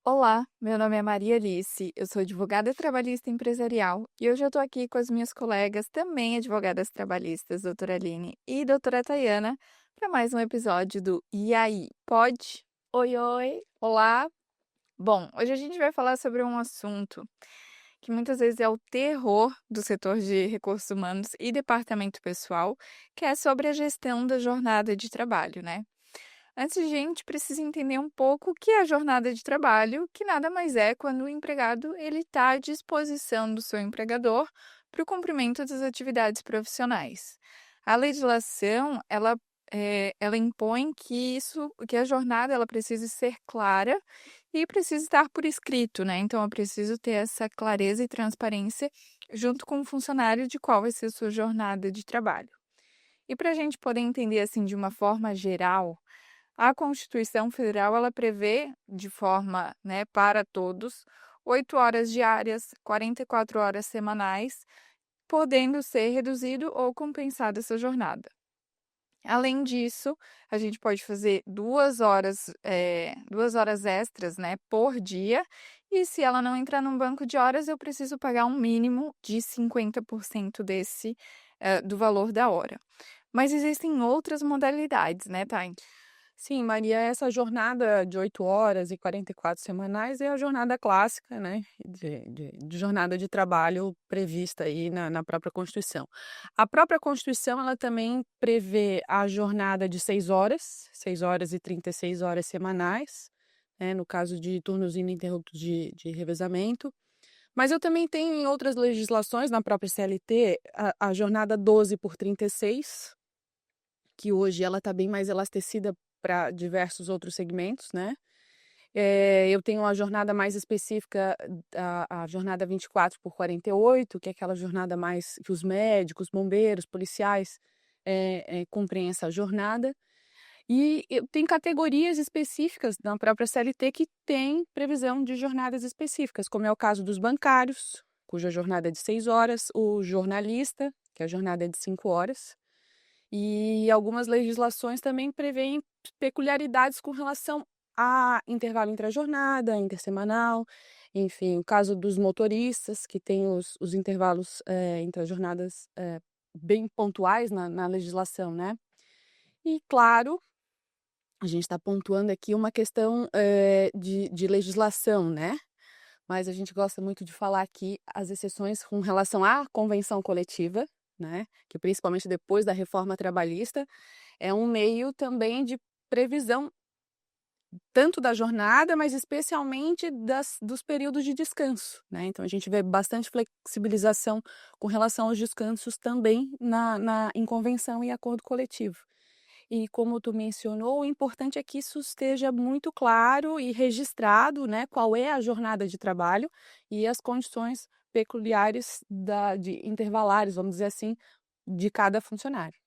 Olá, meu nome é Maria Alice, eu sou advogada trabalhista empresarial e hoje eu estou aqui com as minhas colegas, também advogadas trabalhistas, doutora Aline e doutora Tayana, para mais um episódio do E aí, pode? Oi, oi. Olá! Bom, hoje a gente vai falar sobre um assunto que muitas vezes é o terror do setor de recursos humanos e departamento pessoal, que é sobre a gestão da jornada de trabalho, né? Antes a gente precisa entender um pouco o que é a jornada de trabalho, que nada mais é quando o empregado ele está à disposição do seu empregador para o cumprimento das atividades profissionais. A legislação ela impõe que a jornada ela precise ser clara e precisa estar por escrito, né? Então eu preciso ter essa clareza e transparência junto com o funcionário de qual vai ser a sua jornada de trabalho. E para a gente poder entender assim de uma forma geral a Constituição Federal, ela prevê de forma, né, para todos, 8 horas diárias, 44 horas semanais, podendo ser reduzido ou compensada essa jornada. Além disso, a gente pode fazer 2 horas extras, né, por dia, e se ela não entrar num banco de horas, eu preciso pagar um mínimo de 50% do valor da hora. Mas existem outras modalidades, né, Thay? Sim, Maria, essa jornada de 8 horas e 44 semanais é a jornada clássica, né, de jornada de trabalho prevista aí na própria Constituição. A própria Constituição, ela também prevê a jornada de 6 horas e 36 horas semanais, né, no caso de turnos ininterruptos de revezamento. Mas eu também tenho em outras legislações, na própria CLT, a jornada 12 por 36, que hoje ela está bem mais elastecida para diversos outros segmentos, né. Eu tenho a jornada mais específica, a jornada 24 por 48, que é aquela jornada mais que os médicos, bombeiros, policiais, cumprem essa jornada. E eu tenho categorias específicas na própria CLT que tem previsão de jornadas específicas, como é o caso dos bancários, cuja jornada é de 6 horas, o jornalista, que a jornada é de 5 horas. E algumas legislações também prevêem peculiaridades com relação a intervalo entre a jornada, intersemanal, enfim, o caso dos motoristas, que tem os intervalos, entre as jornadas, bem pontuais na legislação, né. E claro, a gente está pontuando aqui uma questão, de legislação, né, mas a gente gosta muito de falar aqui as exceções com relação à convenção coletiva, né, que principalmente depois da reforma trabalhista, é um meio também de previsão tanto da jornada, mas especialmente dos períodos de descanso, né. Então a gente vê bastante flexibilização com relação aos descansos também em convenção e acordo coletivo. E como tu mencionou, o importante é que isso esteja muito claro e registrado, né, qual é a jornada de trabalho e as condições peculiares de intervalares, vamos dizer assim, de cada funcionário.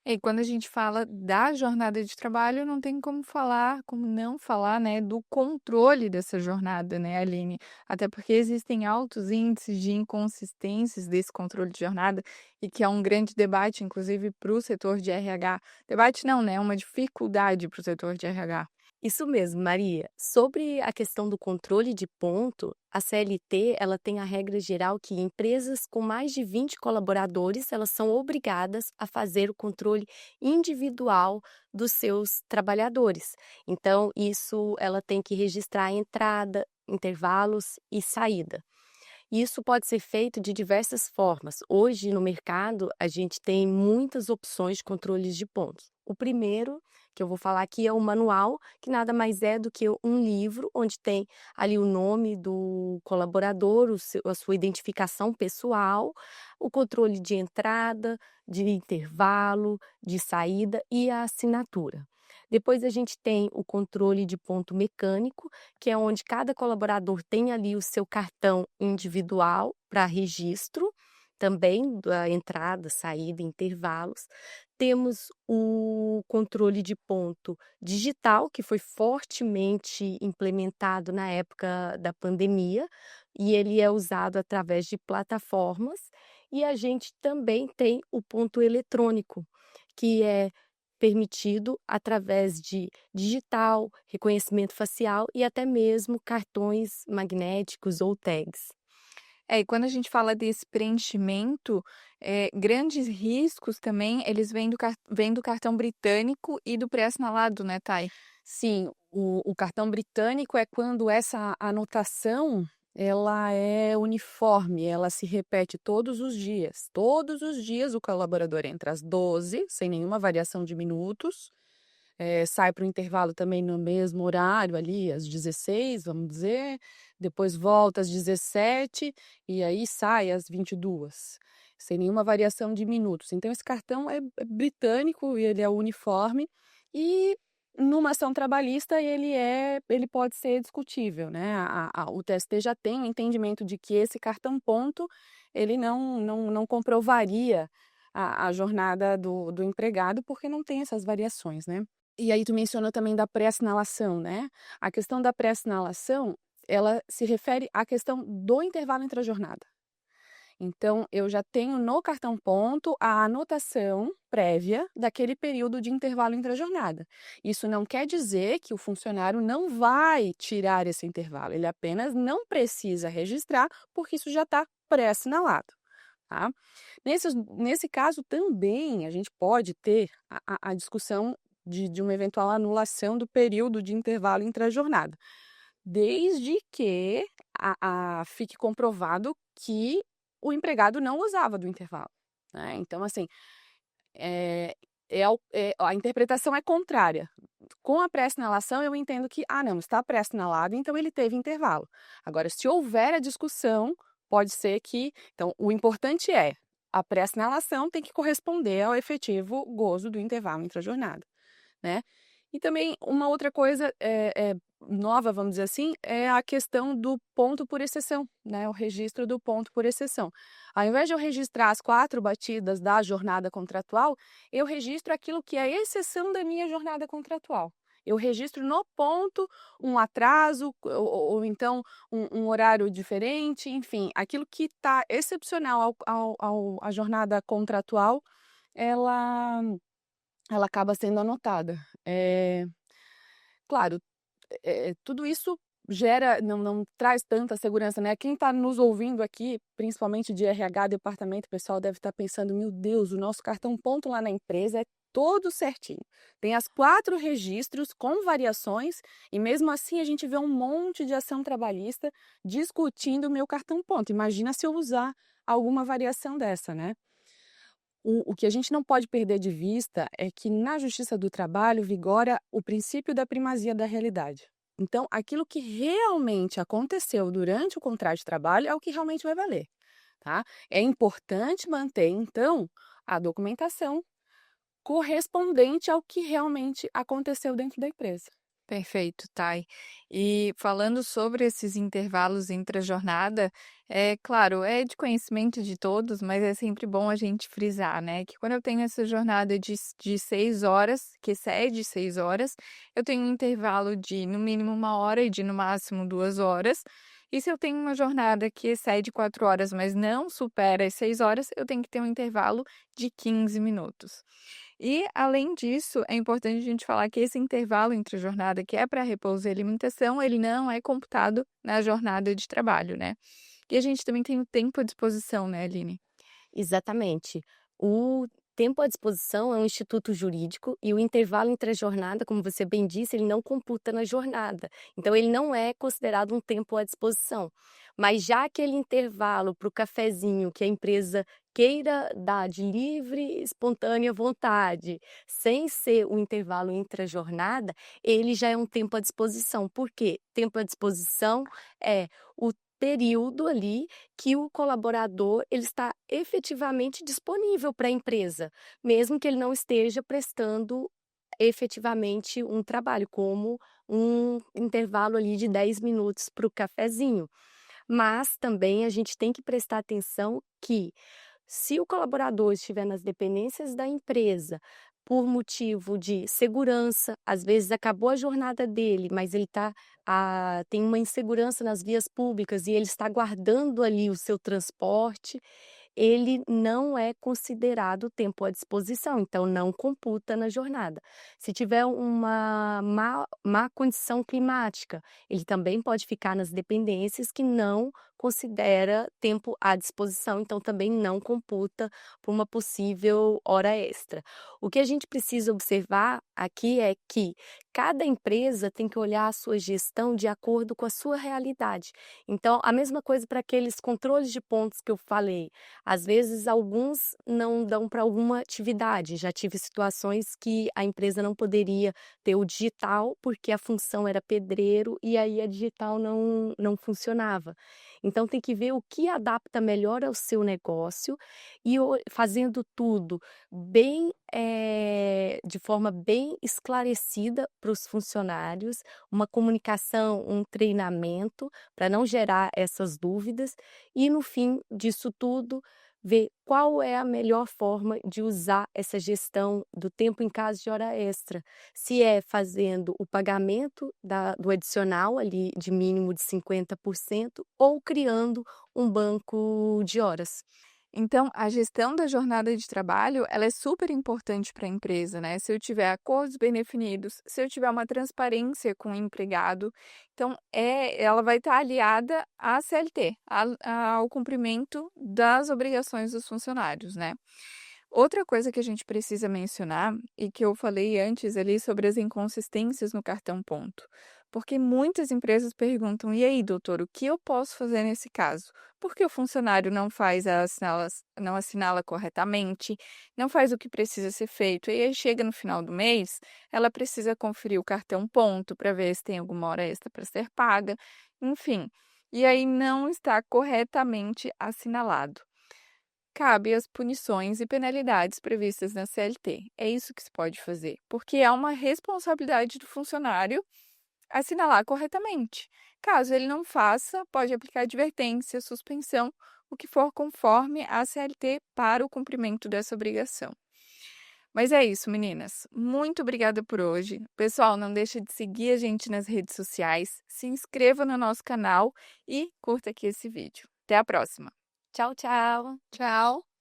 E quando a gente fala da jornada de trabalho, não tem como não falar, né, do controle dessa jornada, né, Aline? Até porque existem altos índices de inconsistências desse controle de jornada e que é um grande debate, inclusive, para o setor de RH. Debate não, né? É uma dificuldade para o setor de RH. Isso mesmo, Maria. Sobre a questão do controle de ponto, a CLT, ela tem a regra geral que empresas com mais de 20 colaboradores, elas são obrigadas a fazer o controle individual dos seus trabalhadores. Então, isso ela tem que registrar a entrada, intervalos e saída. Isso pode ser feito de diversas formas. Hoje, no mercado, a gente tem muitas opções de controles de pontos. O primeiro que eu vou falar aqui é o manual, que nada mais é do que um livro onde tem ali o nome do colaborador, a sua identificação pessoal, o controle de entrada, de intervalo, de saída e a assinatura. Depois a gente tem o controle de ponto mecânico, que é onde cada colaborador tem ali o seu cartão individual para registro, também da entrada, saída, intervalos. Temos o controle de ponto digital, que foi fortemente implementado na época da pandemia, e ele é usado através de plataformas. E a gente também tem o ponto eletrônico, que é permitido através de digital, reconhecimento facial e até mesmo cartões magnéticos ou tags. E quando a gente fala desse preenchimento, grandes riscos também, eles vêm do cartão britânico e do pré-assinalado, né, Thay? Sim, o cartão britânico é quando essa anotação ela é uniforme, ela se repete todos os dias. Todos os dias o colaborador entra às 12, sem nenhuma variação de minutos, sai para o intervalo também no mesmo horário ali, às 16, vamos dizer, depois volta às 17 e aí sai às 22, sem nenhuma variação de minutos. Então esse cartão é britânico e ele é uniforme e numa ação trabalhista ele pode ser discutível, né? O TST já tem o entendimento de que esse cartão ponto ele não comprovaria a jornada do empregado porque não tem essas variações, né? E aí tu mencionou também da pré-assinalação, né? A questão da pré-assinalação, ela se refere à questão do intervalo entre a jornada. Então, eu já tenho no cartão ponto a anotação prévia daquele período de intervalo entre a jornada. Isso não quer dizer que o funcionário não vai tirar esse intervalo, ele apenas não precisa registrar, porque isso já está pré-assinalado. Tá? Nesse caso também a gente pode ter a discussão de uma eventual anulação do período de intervalo entre a jornada, desde que fique comprovado que o empregado não usava do intervalo, né? Então, assim, a interpretação é contrária. Com a pré-assinalação, eu entendo que, não, está pré-assinalado, então ele teve intervalo. Agora, se houver a discussão, pode ser que... Então, o importante é, a pré-assinalação tem que corresponder ao efetivo gozo do intervalo entre a jornada, né? E também uma outra coisa nova, vamos dizer assim, é a questão do ponto por exceção, né? O registro do ponto por exceção. Ao invés de eu registrar as 4 batidas da jornada contratual, eu registro aquilo que é exceção da minha jornada contratual. Eu registro no ponto um atraso ou então um horário diferente, enfim, aquilo que está excepcional à jornada contratual, ela acaba sendo anotada. Claro, tudo isso não traz tanta segurança, né? Quem está nos ouvindo aqui, principalmente de RH, departamento, o pessoal deve estar pensando, meu Deus, o nosso cartão ponto lá na empresa é todo certinho. Tem as 4 registros com variações e mesmo assim a gente vê um monte de ação trabalhista discutindo o meu cartão ponto. Imagina se eu usar alguma variação dessa, né? O que a gente não pode perder de vista é que na Justiça do Trabalho vigora o princípio da primazia da realidade. Então, aquilo que realmente aconteceu durante o contrato de trabalho é o que realmente vai valer, tá? É importante manter, então, a documentação correspondente ao que realmente aconteceu dentro da empresa. Perfeito, Thay. E falando sobre esses intervalos entre a jornada, é claro, é de conhecimento de todos, mas é sempre bom a gente frisar, né? Que quando eu tenho essa jornada de 6 horas, que excede 6 horas, eu tenho um intervalo de no mínimo 1 hora e de no máximo 2 horas. E se eu tenho uma jornada que excede 4 horas, mas não supera as 6 horas, eu tenho que ter um intervalo de 15 minutos. E, além disso, é importante a gente falar que esse intervalo entre a jornada, que é para repouso e alimentação, ele não é computado na jornada de trabalho, né? E a gente também tem o tempo à disposição, né, Aline? Exatamente. O tempo à disposição é um instituto jurídico e o intervalo entre a jornada, como você bem disse, ele não computa na jornada. Então, ele não é considerado um tempo à disposição. Mas já aquele intervalo para o cafezinho que a empresa queira dar de livre, espontânea vontade, sem ser o intervalo entre a jornada, ele já é um tempo à disposição. Por quê? Tempo à disposição é o período ali que o colaborador ele está efetivamente disponível para a empresa, mesmo que ele não esteja prestando efetivamente um trabalho, como um intervalo ali de 10 minutos para o cafezinho. Mas também a gente tem que prestar atenção que, se o colaborador estiver nas dependências da empresa, por motivo de segurança, às vezes acabou a jornada dele, mas ele tem uma insegurança nas vias públicas e ele está guardando ali o seu transporte, ele não é considerado tempo à disposição, então não computa na jornada. Se tiver uma má condição climática, ele também pode ficar nas dependências que não considera tempo à disposição, então também não computa por uma possível hora extra. O que a gente precisa observar aqui é que cada empresa tem que olhar a sua gestão de acordo com a sua realidade. Então, a mesma coisa para aqueles controles de pontos que eu falei. Às vezes, alguns não dão para alguma atividade. Já tive situações que a empresa não poderia ter o digital porque a função era pedreiro e aí a digital não funcionava. Então, tem que ver o que adapta melhor ao seu negócio e fazendo tudo bem, de forma bem esclarecida para os funcionários, uma comunicação, um treinamento para não gerar essas dúvidas e no fim disso tudo, ver qual é a melhor forma de usar essa gestão do tempo em caso de hora extra. Se é fazendo o pagamento do adicional ali de mínimo de 50% ou criando um banco de horas. Então, a gestão da jornada de trabalho, ela é super importante para a empresa, né? Se eu tiver acordos bem definidos, se eu tiver uma transparência com o empregado, então ela vai estar aliada à CLT, ao cumprimento das obrigações dos funcionários, né? Outra coisa que a gente precisa mencionar, e que eu falei antes ali sobre as inconsistências no cartão ponto, porque muitas empresas perguntam: e aí, doutor, o que eu posso fazer nesse caso? Porque o funcionário não assinala corretamente, não faz o que precisa ser feito, e aí chega no final do mês, ela precisa conferir o cartão ponto para ver se tem alguma hora extra para ser paga, enfim, e aí não está corretamente assinalado. Cabe as punições e penalidades previstas na CLT. É isso que se pode fazer, porque é uma responsabilidade do funcionário assinalar corretamente. Caso ele não faça, pode aplicar advertência, suspensão, o que for conforme a CLT para o cumprimento dessa obrigação. Mas é isso, meninas. Muito obrigada por hoje. Pessoal, não deixa de seguir a gente nas redes sociais, se inscreva no nosso canal e curta aqui esse vídeo. Até a próxima. Tchau, tchau. Tchau!